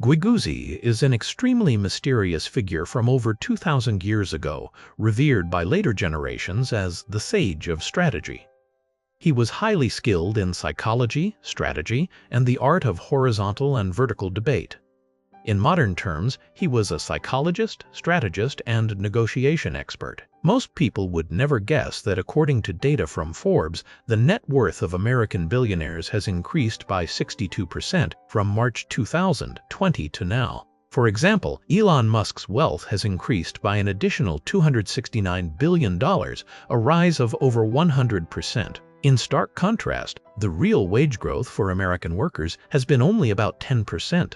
Guiguzi is an extremely mysterious figure from over 2,000 years ago, revered by later generations as the sage of strategy. He was highly skilled in psychology, strategy, and the art of horizontal and vertical debate. In modern terms, he was a psychologist, strategist, and negotiation expert. Most people would never guess that according to data from Forbes, the net worth of American billionaires has increased by 62% from March 2020 to now. For example, Elon Musk's wealth has increased by an additional $269 billion, a rise of over 100%. In stark contrast, the real wage growth for American workers has been only about 10%.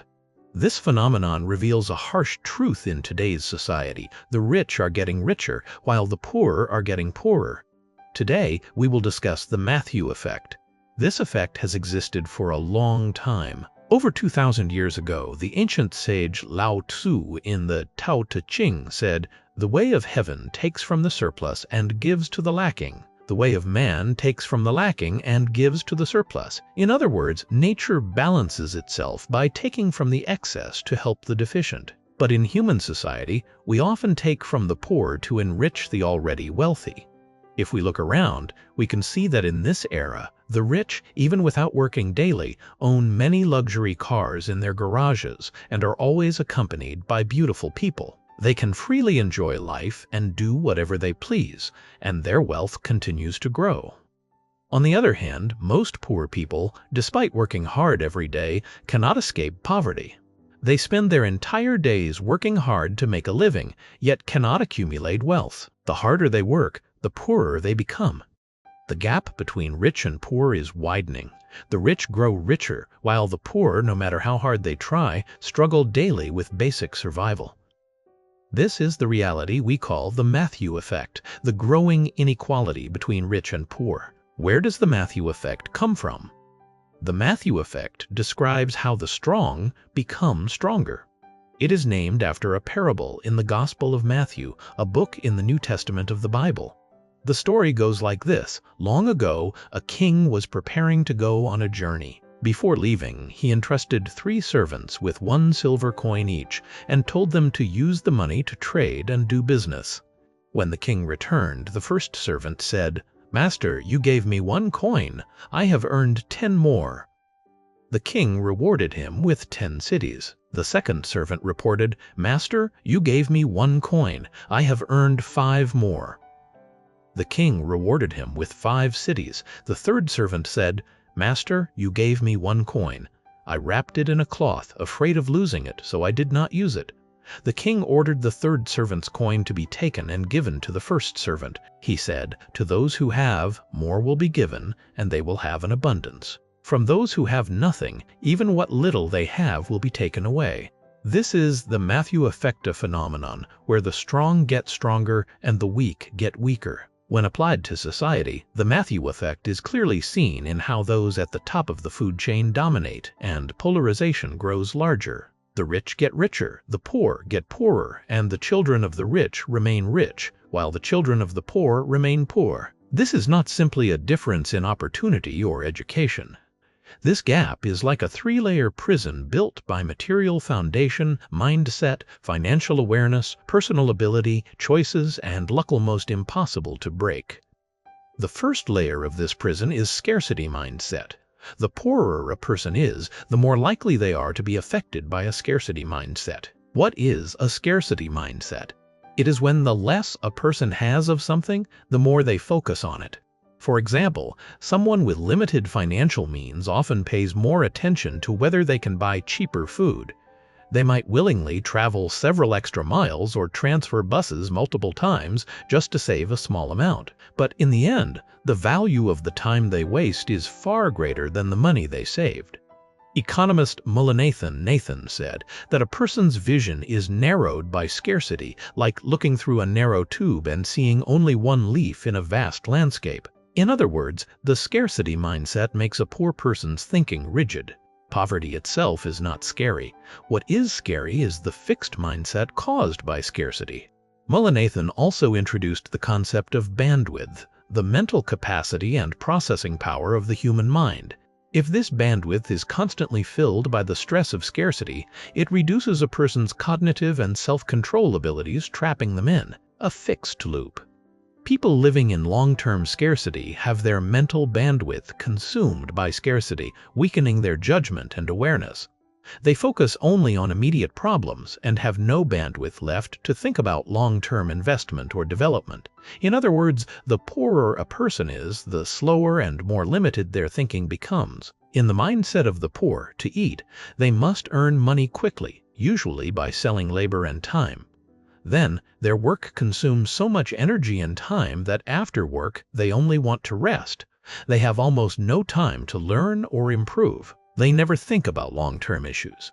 This phenomenon reveals a harsh truth in today's society. The rich are getting richer, while the poor are getting poorer. Today, we will discuss the Matthew effect. This effect has existed for a long time. Over 2,000 years ago, the ancient sage Lao Tzu in the Tao Te Ching said, "The way of heaven takes from the surplus and gives to the lacking. The way of man takes from the lacking and gives to the surplus." In other words, nature balances itself by taking from the excess to help the deficient. But in human society, we often take from the poor to enrich the already wealthy. If we look around, we can see that in this era, the rich, even without working daily, own many luxury cars in their garages and are always accompanied by beautiful people. They can freely enjoy life and do whatever they please, and their wealth continues to grow. On the other hand, most poor people, despite working hard every day, cannot escape poverty. They spend their entire days working hard to make a living, yet cannot accumulate wealth. The harder they work, the poorer they become. The gap between rich and poor is widening. The rich grow richer, while the poor, no matter how hard they try, struggle daily with basic survival. This is the reality we call the Matthew effect, the growing inequality between rich and poor. Where does the Matthew effect come from? The Matthew effect describes how the strong become stronger. It is named after a parable in the Gospel of Matthew, a book in the New Testament of the Bible. The story goes like this. Long ago, a king was preparing to go on a journey. Before leaving, he entrusted 3 servants with 1 silver coin each and told them to use the money to trade and do business. When the king returned, the first servant said, "Master, you gave me 1 coin. I have earned 10 more." The king rewarded him with 10 cities. The second servant reported, "Master, you gave me 1 coin. I have earned 5 more." The king rewarded him with 5 cities. The third servant said, "Master, you gave me 1 coin. I wrapped it in a cloth, afraid of losing it, so I did not use it." The king ordered the third servant's coin to be taken and given to the first servant. He said, "To those who have, more will be given, and they will have an abundance. From those who have nothing, even what little they have will be taken away." This is the Matthew effect phenomenon, where the strong get stronger and the weak get weaker. When applied to society, the Matthew effect is clearly seen in how those at the top of the food chain dominate, and polarization grows larger. The rich get richer, the poor get poorer, and the children of the rich remain rich, while the children of the poor remain poor. This is not simply a difference in opportunity or education. This gap is like a 3-layer prison built by material foundation, mindset, financial awareness, personal ability, choices, and luck, almost impossible to break. The first layer of this prison is scarcity mindset. The poorer a person is, the more likely they are to be affected by a scarcity mindset. What is a scarcity mindset? It is when the less a person has of something, the more they focus on it. For example, someone with limited financial means often pays more attention to whether they can buy cheaper food. They might willingly travel several extra miles or transfer buses multiple times just to save a small amount. But in the end, the value of the time they waste is far greater than the money they saved. Economist Nathan said that a person's vision is narrowed by scarcity, like looking through a narrow tube and seeing only one leaf in a vast landscape. In other words, the scarcity mindset makes a poor person's thinking rigid. Poverty itself is not scary. What is scary is the fixed mindset caused by scarcity. Mullainathan also introduced the concept of bandwidth, the mental capacity and processing power of the human mind. If this bandwidth is constantly filled by the stress of scarcity, it reduces a person's cognitive and self-control abilities, trapping them in a fixed loop. People living in long-term scarcity have their mental bandwidth consumed by scarcity, weakening their judgment and awareness. They focus only on immediate problems and have no bandwidth left to think about long-term investment or development. In other words, the poorer a person is, the slower and more limited their thinking becomes. In the mindset of the poor, to eat, they must earn money quickly, usually by selling labor and time. Then, their work consumes so much energy and time that after work they only want to rest. They have almost no time to learn or improve. They never think about long-term issues.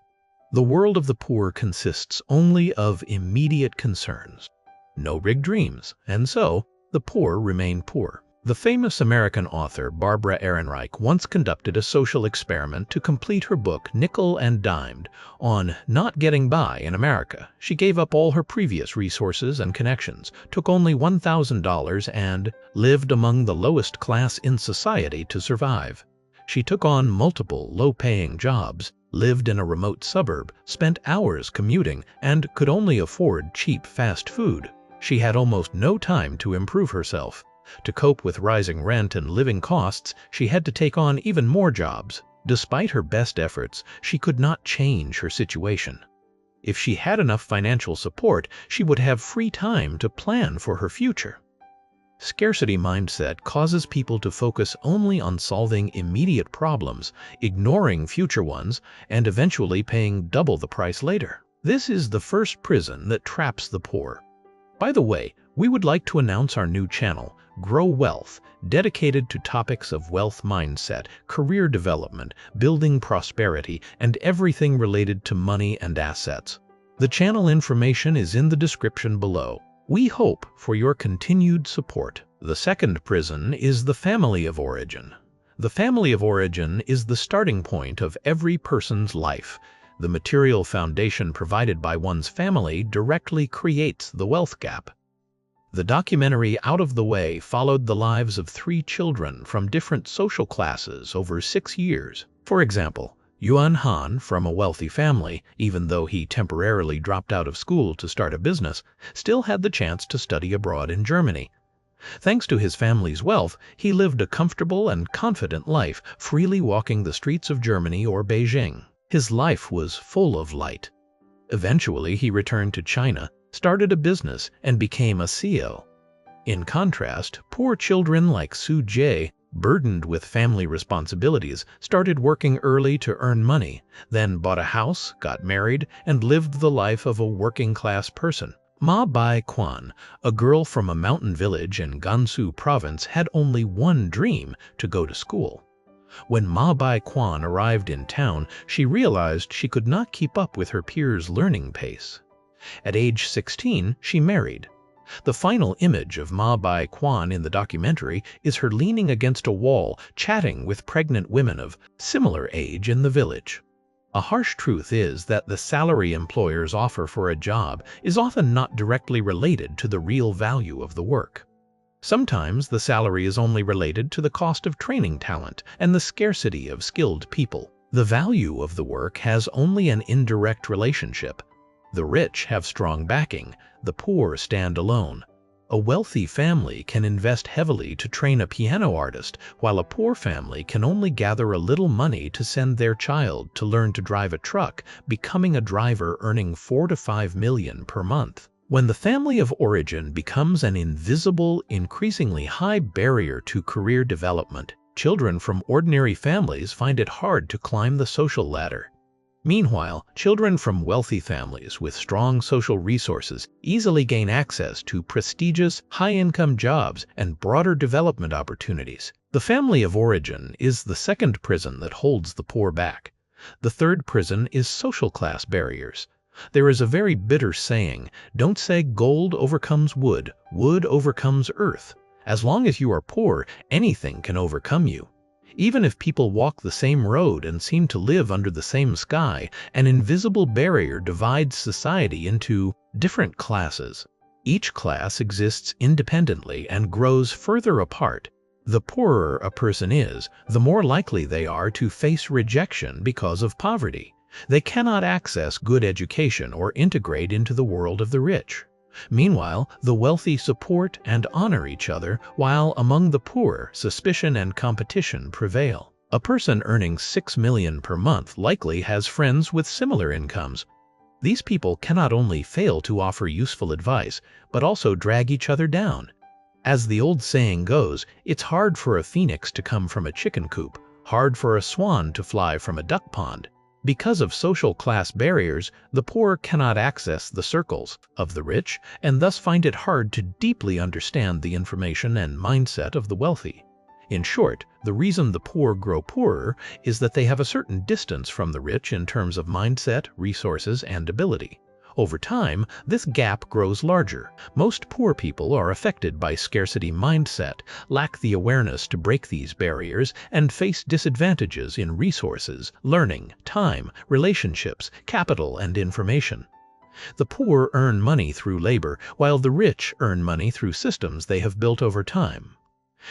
The world of the poor consists only of immediate concerns. No big dreams, and so the poor remain poor. The famous American author Barbara Ehrenreich once conducted a social experiment to complete her book Nickel and Dimed on not getting by in America. She gave up all her previous resources and connections, took only $1,000 and lived among the lowest class in society to survive. She took on multiple low-paying jobs, lived in a remote suburb, spent hours commuting, and could only afford cheap fast food. She had almost no time to improve herself. To cope with rising rent and living costs, she had to take on even more jobs. Despite her best efforts, she could not change her situation. If she had enough financial support, she would have free time to plan for her future. Scarcity mindset causes people to focus only on solving immediate problems, ignoring future ones, and eventually paying double the price later. This is the first prison that traps the poor. By the way, we would like to announce our new channel, Grow Wealth, dedicated to topics of wealth mindset, career development, building prosperity, and everything related to money and assets. The channel information is in the description below. We hope for your continued support. The second prison is the family of origin. The family of origin is the starting point of every person's life. The material foundation provided by one's family directly creates the wealth gap. The documentary Out of the Way followed the lives of 3 children from different social classes over 6 years. For example, Yuan Han, from a wealthy family, even though he temporarily dropped out of school to start a business, still had the chance to study abroad in Germany. Thanks to his family's wealth, he lived a comfortable and confident life, freely walking the streets of Germany or Beijing. His life was full of light. Eventually, he returned to China, started a business, and became a CEO. In contrast, poor children like Su Jie, burdened with family responsibilities, started working early to earn money, then bought a house, got married, and lived the life of a working-class person. Ma Bai Quan, a girl from a mountain village in Gansu province, had only one dream: to go to school. When Ma Bai Quan arrived in town, she realized she could not keep up with her peers' learning pace. At age 16, she married. The final image of Ma Bai Quan in the documentary is her leaning against a wall, chatting with pregnant women of similar age in the village. A harsh truth is that the salary employers offer for a job is often not directly related to the real value of the work. Sometimes the salary is only related to the cost of training talent and the scarcity of skilled people. The value of the work has only an indirect relationship. The rich have strong backing, the poor stand alone. A wealthy family can invest heavily to train a piano artist, while a poor family can only gather a little money to send their child to learn to drive a truck, becoming a driver earning 4 to 5 million per month. When the family of origin becomes an invisible, increasingly high barrier to career development, children from ordinary families find it hard to climb the social ladder. Meanwhile, children from wealthy families with strong social resources easily gain access to prestigious, high-income jobs and broader development opportunities. The family of origin is the second prison that holds the poor back. The third prison is social class barriers. There is a very bitter saying, "Don't say gold overcomes wood, wood overcomes earth." As long as you are poor, anything can overcome you. Even if people walk the same road and seem to live under the same sky, an invisible barrier divides society into different classes. Each class exists independently and grows further apart. The poorer a person is, the more likely they are to face rejection because of poverty. They cannot access good education or integrate into the world of the rich. Meanwhile, the wealthy support and honor each other, while among the poor, suspicion and competition prevail. A person earning $6 million per month likely has friends with similar incomes. These people cannot only fail to offer useful advice, but also drag each other down. As the old saying goes, it's hard for a phoenix to come from a chicken coop, hard for a swan to fly from a duck pond. Because of social class barriers, the poor cannot access the circles of the rich and thus find it hard to deeply understand the information and mindset of the wealthy. In short, the reason the poor grow poorer is that they have a certain distance from the rich in terms of mindset, resources, and ability. Over time, this gap grows larger. Most poor people are affected by scarcity mindset, lack the awareness to break these barriers, and face disadvantages in resources, learning, time, relationships, capital, and information. The poor earn money through labor, while the rich earn money through systems they have built over time.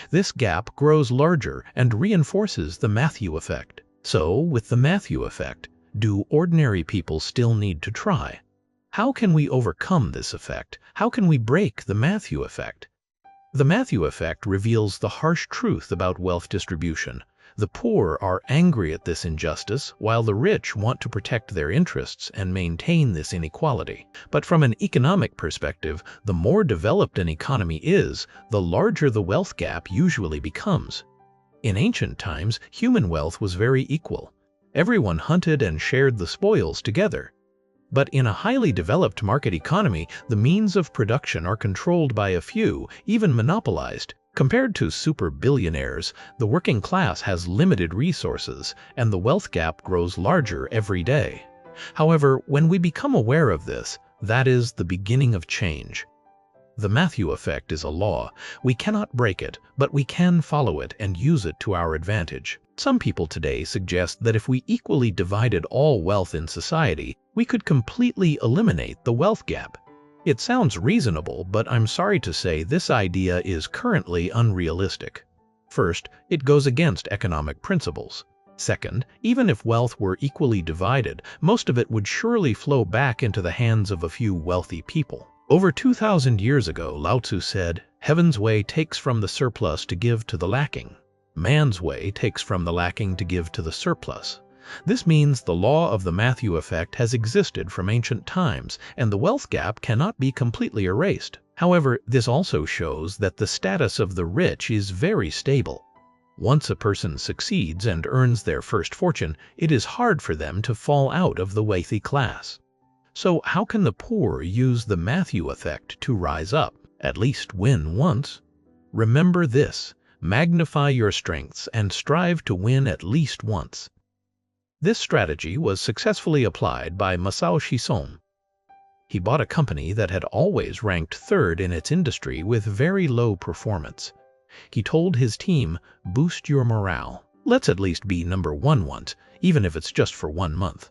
This gap grows larger and reinforces the Matthew effect. So, with the Matthew effect, do ordinary people still need to try? How can we overcome this effect? How can we break the Matthew effect? The Matthew effect reveals the harsh truth about wealth distribution. The poor are angry at this injustice, while the rich want to protect their interests and maintain this inequality. But from an economic perspective, the more developed an economy is, the larger the wealth gap usually becomes. In ancient times, human wealth was very equal. Everyone hunted and shared the spoils together. But in a highly developed market economy, the means of production are controlled by a few, even monopolized. Compared to super billionaires, the working class has limited resources, and the wealth gap grows larger every day. However, when we become aware of this, that is the beginning of change. The Matthew effect is a law. We cannot break it, but we can follow it and use it to our advantage. Some people today suggest that if we equally divided all wealth in society, we could completely eliminate the wealth gap. It sounds reasonable, but I'm sorry to say this idea is currently unrealistic. First, it goes against economic principles. Second, even if wealth were equally divided, most of it would surely flow back into the hands of a few wealthy people. Over 2,000 years ago, Lao Tzu said, "Heaven's way takes from the surplus to give to the lacking. Man's way takes from the lacking to give to the surplus." This means the law of the Matthew effect has existed from ancient times, and the wealth gap cannot be completely erased. However, this also shows that the status of the rich is very stable. Once a person succeeds and earns their first fortune, it is hard for them to fall out of the wealthy class. So how can the poor use the Matthew effect to rise up, at least win once? Remember this: magnify your strengths and strive to win at least once. This strategy was successfully applied by Masao Shison. He bought a company that had always ranked third in its industry with very low performance. He told his team, "Boost your morale. Let's at least be number one once, even if it's just for 1 month."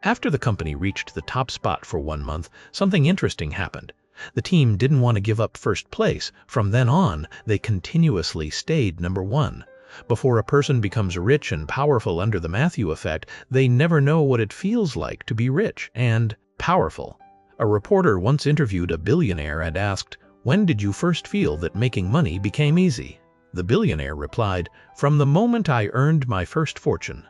After the company reached the top spot for 1 month, something interesting happened. The team didn't want to give up first place. From then on, they continuously stayed number one. Before a person becomes rich and powerful under the Matthew effect, they never know what it feels like to be rich and powerful. A reporter once interviewed a billionaire and asked, "When did you first feel that making money became easy?" The billionaire replied, "From the moment I earned my first fortune."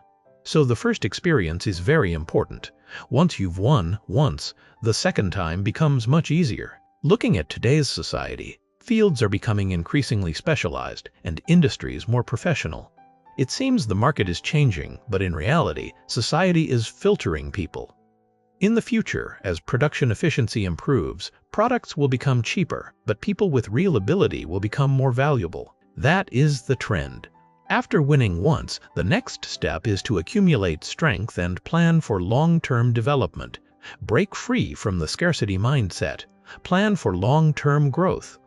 So the first experience is very important. Once you've won once, the second time becomes much easier. Looking at today's society, fields are becoming increasingly specialized and industries more professional. It seems the market is changing, but in reality, society is filtering people. In the future, as production efficiency improves, products will become cheaper, but people with real ability will become more valuable. That is the trend. After winning once, the next step is to accumulate strength and plan for long-term development. Break free from the scarcity mindset. Plan for long-term growth.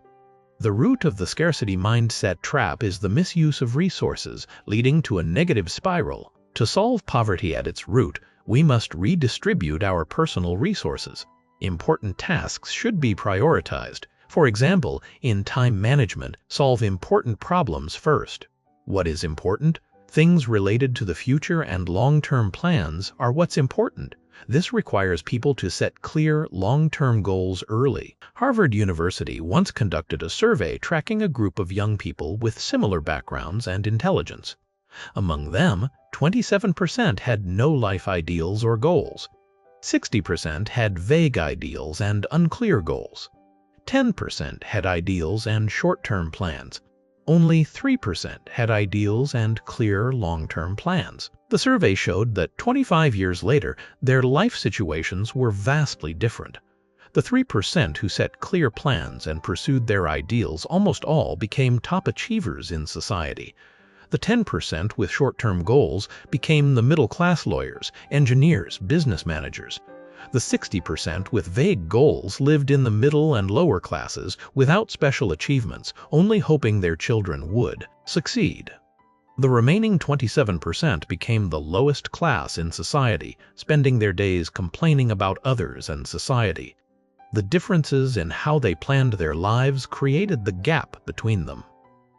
The root of the scarcity mindset trap is the misuse of resources, leading to a negative spiral. To solve poverty at its root, we must redistribute our personal resources. Important tasks should be prioritized. For For example, in time management, solve important problems first. What is important? Things related to the future and long-term plans are what's important. This requires people to set clear, long-term goals early. Harvard University once conducted a survey tracking a group of young people with similar backgrounds and intelligence. Among them, 27% had no life ideals or goals. 60% had vague ideals and unclear goals. 10% had ideals and short-term plans. Only 3% had ideals and clear long-term plans. The survey showed that 25 years later, their life situations were vastly different. The 3% who set clear plans and pursued their ideals almost all became top achievers in society. The 10% with short-term goals became the middle-class lawyers, engineers, business managers. The 60% with vague goals lived in the middle and lower classes without special achievements, only hoping their children would succeed. The remaining 27% became the lowest class in society, spending their days complaining about others and society. The differences in how they planned their lives created the gap between them.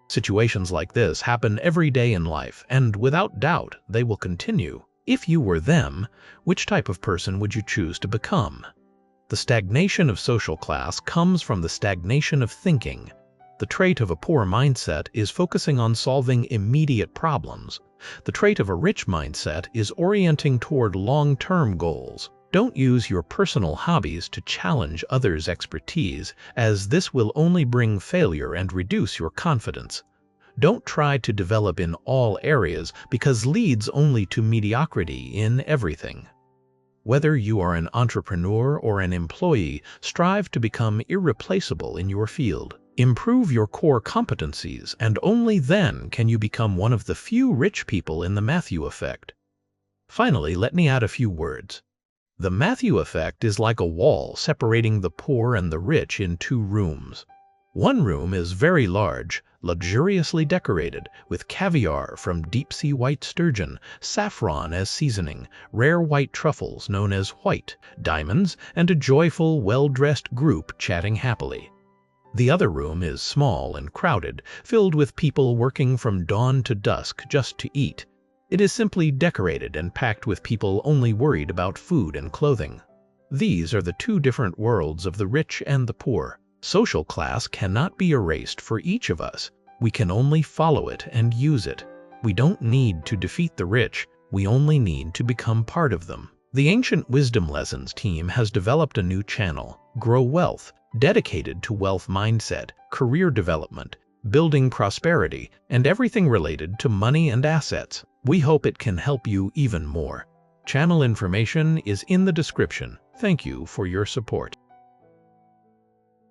Situations like this happen every day in life, and without doubt, they will continue. If you were them, which type of person would you choose to become? The stagnation of social class comes from the stagnation of thinking. The trait of a poor mindset is focusing on solving immediate problems. The trait of a rich mindset is orienting toward long-term goals. Don't use your personal hobbies to challenge others' expertise, as this will only bring failure and reduce your confidence. Don't try to develop in all areas because leads only to mediocrity in everything. Whether you are an entrepreneur or an employee, strive to become irreplaceable in your field. Improve your core competencies, and only then can you become one of the few rich people in the Matthew effect. Finally, let me add a few words. The Matthew effect is like a wall separating the poor and the rich in two rooms. One room is very large, luxuriously decorated, with caviar from deep-sea white sturgeon, saffron as seasoning, rare white truffles known as white, diamonds, and a joyful, well-dressed group chatting happily. The other room is small and crowded, filled with people working from dawn to dusk just to eat. It is simply decorated and packed with people only worried about food and clothing. These are the two different worlds of the rich and the poor. Social class cannot be erased for each of us. We can only follow it and use it. We don't need to defeat the rich, we only need to become part of them. The Ancient Wisdom Lessons team has developed a new channel, Grow Wealth, dedicated to wealth mindset, career development, building prosperity, and everything related to money and assets. We hope it can help you even more. Channel information is in the description. Thank you for your support.